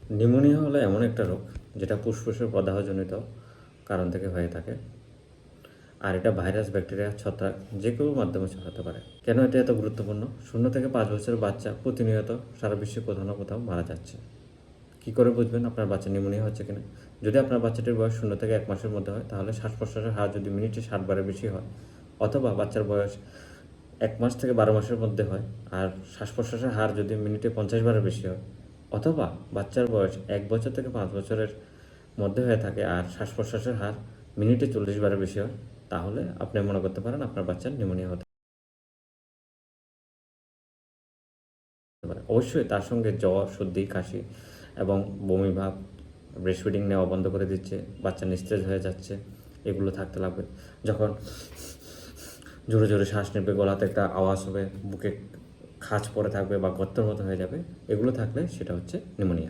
Pneumonia হলো এমন একটা রোগ যেটা ফুসফুসের প্রদাহজনিত কারণ থেকে হয়ে থাকে, আর এটা ভাইরাস, ব্যাকটেরিয়া, ছত্রাক যে কেউ মাধ্যমে ছড়াতে পারে। কেন এটা এত গুরুত্বপূর্ণ? 0 থেকে 5 বছরের বাচ্চা প্রতিনিয়ত সারা বিশ্বে কোথাও না কোথাও মারা যাচ্ছে। কী করে বুঝবেন আপনার বাচ্চা নিউমোনিয়া হচ্ছে কিনা? যদি আপনার বাচ্চাটির বয়স 0 থেকে 1 মাসের মধ্যে হয়, তাহলে শ্বাস-প্রশ্বাসের হার যদি মিনিটে 60 বারের বেশি হয়, অথবা বাচ্চার বয়স 1 মাস থেকে 12 মাসের মধ্যে হয় আর শ্বাস-প্রশ্বাসের হার যদি মিনিটে 50 বারের বেশি হয়, অথবা বাচ্চার বয়স 1 বছর থেকে 5 বছরের মধ্যে হয়ে থাকে আর শ্বাস-প্রশ্বাসের হার মিনিটে 40 বারের বেশি হয়, তাহলে আপনি মনে করতে পারেন আপনার বাচ্চার নিউমোনিয়া হতে পারে। অবশ্যই তার সঙ্গে জ্বর, সর্দি, কাশি এবং বমি ভাব, ব্রেস্ট ফিডিং নেওয়া বন্ধ করে দিচ্ছে, বাচ্চা নিস্তেজ হয়ে যাচ্ছে, এগুলো থাকতে লাগবে। যখন জোরে জোরে শ্বাস নেবে, গলাতে একটা আওয়াজ হবে, বুকে খাঁজ পড়ে থাকবে বা গর্তের মতো হয়ে যাবে, এগুলো থাকলে সেটা হচ্ছে নিউমোনিয়া।